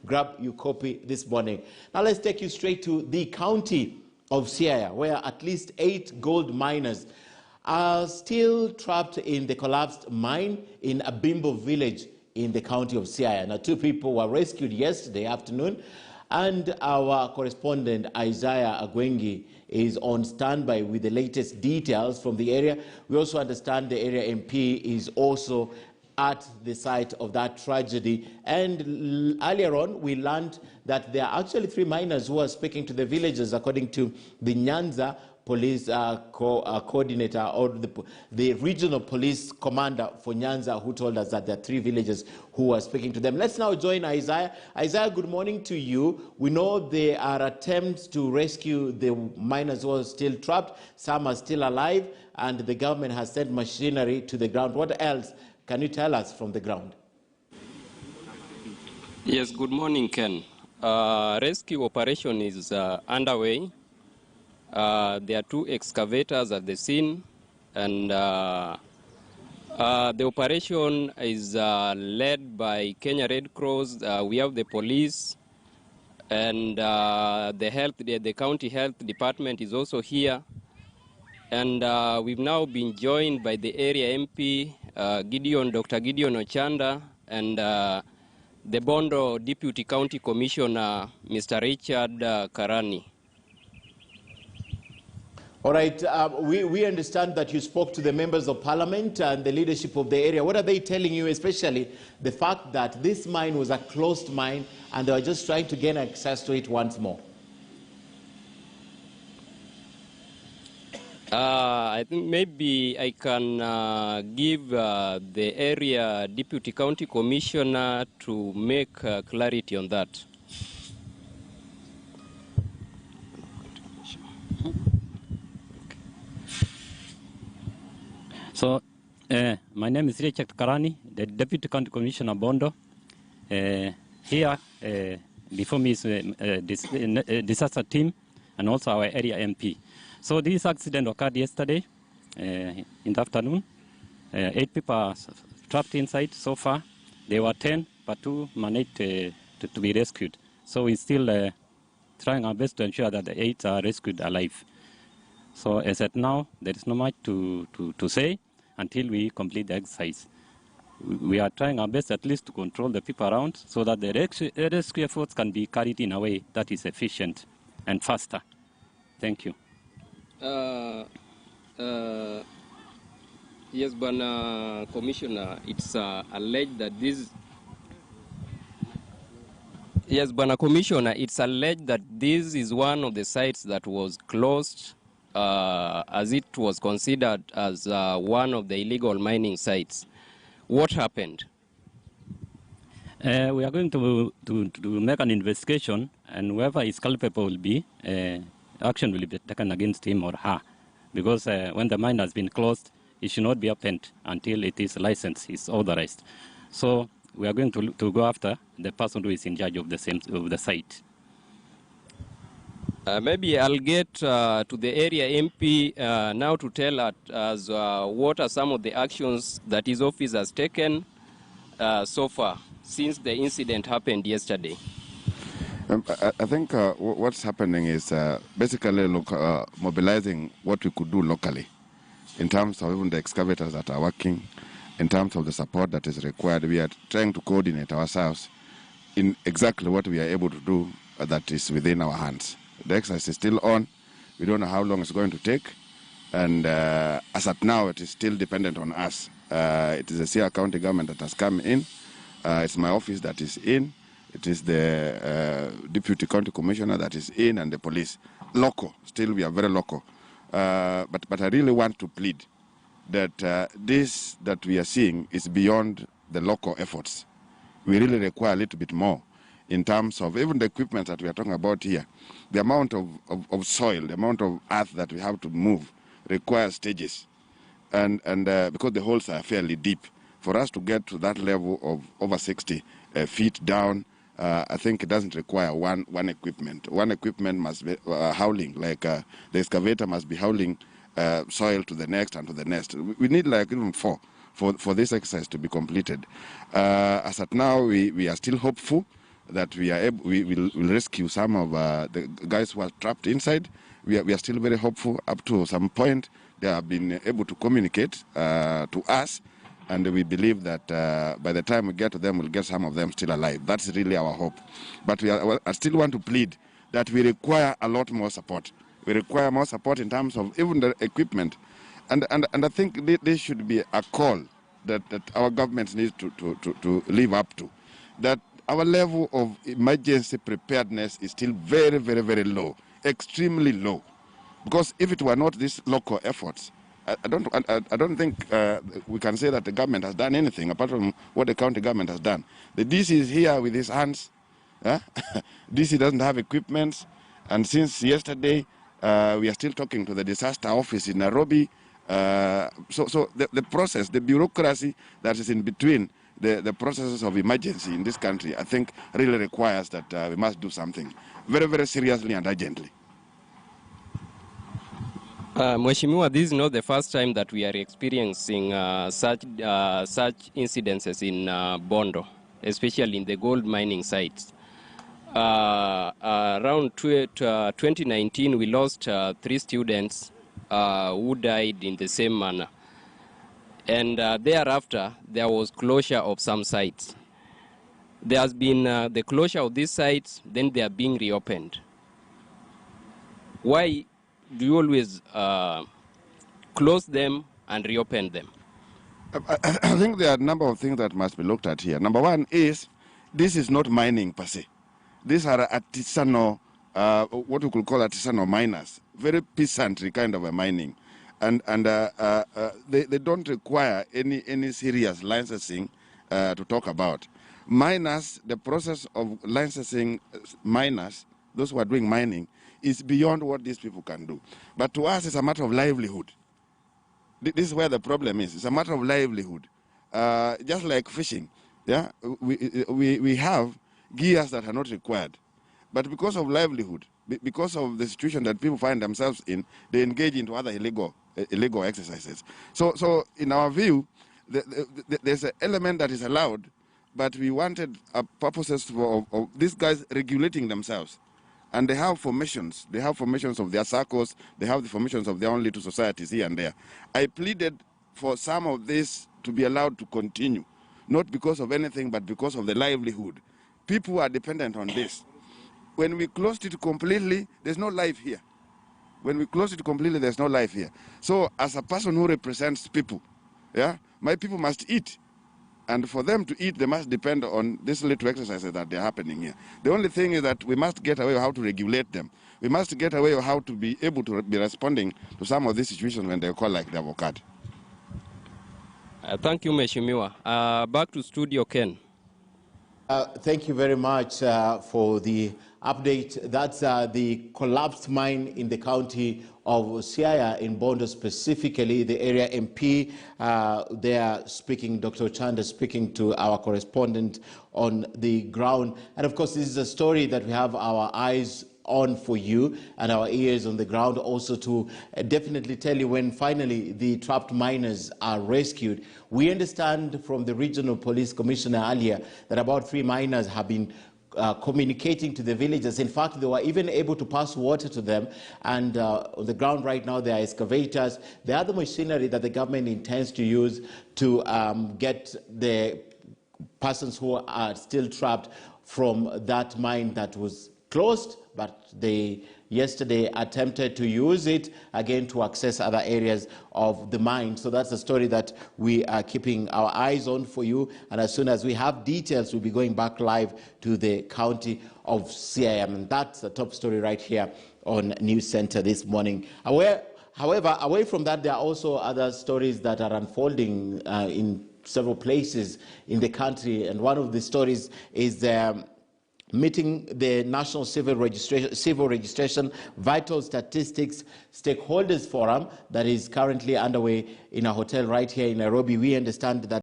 grab your copy this morning. Now let's take you straight to the county of Siaya, where at least 8 gold miners are still trapped in the collapsed mine in Abimbo village in the county of Siaya. Now 2 people were rescued yesterday afternoon, and our correspondent Isaiah Agwengi is on standby with the latest details from the area. We also understand the area MP is also at the site of that tragedy. And earlier on, we learned that there are actually 3 miners who are speaking to the villagers, according to the Nyanza police coordinator, or the regional police commander for Nyanza, who told us that there are 3 villagers who are speaking to them. Let's now join Isaiah. Isaiah, good morning to you. We know there are attempts to rescue the miners who are still trapped. Some are still alive, and the government has sent machinery to the ground. What else can you tell us from the ground? Yes, good morning, Ken. Rescue operation is underway. There are 2 excavators at the scene, and the operation is led by Kenya Red Cross. We have the police, and the county health department is also here. And we've now been joined by the area MP, Dr. Gideon Ochanda, and the Bondo Deputy County Commissioner, Mr. Richard Karani. All right, we understand that you spoke to the members of parliament and the leadership of the area. What are they telling you, especially the fact that this mine was a closed mine and they were just trying to gain access to it once more? I think maybe I can give the area Deputy County Commissioner to make clarity on that. So, my name is Richard Karani, the Deputy County Commissioner Bondo. Here, before me is a disaster team and also our area MP. So this accident occurred yesterday in the afternoon. 8 people are trapped inside so far. There were 10, but 2 managed to be rescued. So we're still trying our best to ensure that the 8 are rescued alive. So as at now, there is not much to say until we complete the exercise. We are trying our best at least to control the people around so that the rescue efforts can be carried in a way that is efficient and faster. Thank you. Yes, but Commissioner, it's alleged that this... Yes, but Commissioner, it's alleged that this is one of the sites that was closed as it was considered as one of the illegal mining sites. What happened? We are going to make an investigation, and whoever is culpable will be, action will be taken against him or her. Because when the mine has been closed, it should not be opened until it is licensed, is authorized. So we are going to go after the person who is in charge of the site. Maybe I'll get to the area MP now to tell us what are some of the actions that his office has taken so far since the incident happened yesterday. I think what's happening is basically mobilizing what we could do locally in terms of even the excavators that are working, in terms of the support that is required. We are trying to coordinate ourselves in exactly what we are able to do that is within our hands. The exercise is still on. We don't know how long it's going to take. And as at now, it is still dependent on us. It is the Siaya County government that has come in. It's my office that is in. It is the Deputy County Commissioner that is in, and the police. Local. Still, we are very local. But I really want to plead that this that we are seeing is beyond the local efforts. We really require a little bit more in terms of even the equipment that we are talking about here. The amount of soil, the amount of earth that we have to move requires stages. And because the holes are fairly deep, for us to get to that level of over 60 feet down, I think it doesn't require one equipment. One equipment must be hauling, like the excavator must be hauling soil to the next and to the next. We need like even 4 for this exercise to be completed. As at now, we are still hopeful. that we will rescue some of the guys who are trapped inside. We are still very hopeful. Up to some point, they have been able to communicate to us, and we believe that by the time we get to them, we'll get some of them still alive. That's really our hope. But I still want to plead that we require a lot more support. We require more support in terms of even the equipment. And I think this should be a call that our government needs to live up to. That our level of emergency preparedness is still very, very, very low, extremely low. Because if it were not these local efforts, I don't think we can say that the government has done anything apart from what the county government has done. The DC is here with his hands. DC doesn't have equipment, and since yesterday, we are still talking to the disaster office in Nairobi. So the process, the bureaucracy that is in between the processes of emergency in this country, I think really requires that we must do something very, very seriously and urgently. Mheshimiwa, this is not the first time that we are experiencing such incidences in Bondo, especially in the gold mining sites. Around 2019, we lost 3 students who died in the same manner. And thereafter, there was closure of some sites. There has been the closure of these sites, then they are being reopened. Why do you always close them and reopen them? I think there are a number of things that must be looked at here. Number one is, this is not mining per se. These are artisanal, what we could call artisanal miners, very peasantry kind of a mining. And they don't require any serious licensing to talk about. Miners, the process of licensing miners, those who are doing mining, is beyond what these people can do. But to us, it's a matter of livelihood. This is where the problem is. It's a matter of livelihood. Just like fishing, yeah, we have gears that are not required. But because of livelihood, because of the situation that people find themselves in, they engage into other illegal exercises. So in our view, there's an element that is allowed, but we wanted purposes of these guys regulating themselves. And they have formations. They have formations of their circles. They have the formations of their own little societies here and there. I pleaded for some of this to be allowed to continue, not because of anything, but because of the livelihood. People are dependent on this. When we closed it completely, there's no life here. When we close it completely, there's no life here. So as a person who represents people, yeah, my people must eat. And for them to eat, they must depend on these little exercises that they're happening here. The only thing is that we must get away with how to regulate them. We must get away with how to be able to be responding to some of these situations when they occur like the avocado. Thank you, Mheshimiwa. Back to Studio Ken. Thank you very much for the update. That's the collapsed mine in the county of Siaya in Bondo, specifically the area MP. They are speaking, Dr. Ochanda speaking to our correspondent on the ground. And of course, this is a story that we have our eyes on for you and our ears on the ground also to definitely tell you when finally the trapped miners are rescued. We understand from the regional police commissioner earlier that about 3 miners have been communicating to the villagers. In fact, they were even able to pass water to them. And on the ground right now, there are excavators. The other machinery that the government intends to use to get the persons who are still trapped from that mine that was closed, but they yesterday attempted to use it again to access other areas of the mine. So that's a story that we are keeping our eyes on for you. And as soon as we have details, we'll be going back live to the county of Siaya. And that's the top story right here on News Center this morning. However, away from that, there are also other stories that are unfolding in several places in the country. And one of the stories is meeting the National Civil Registration Vital Statistics Stakeholders Forum that is currently underway in a hotel right here in Nairobi. We understand that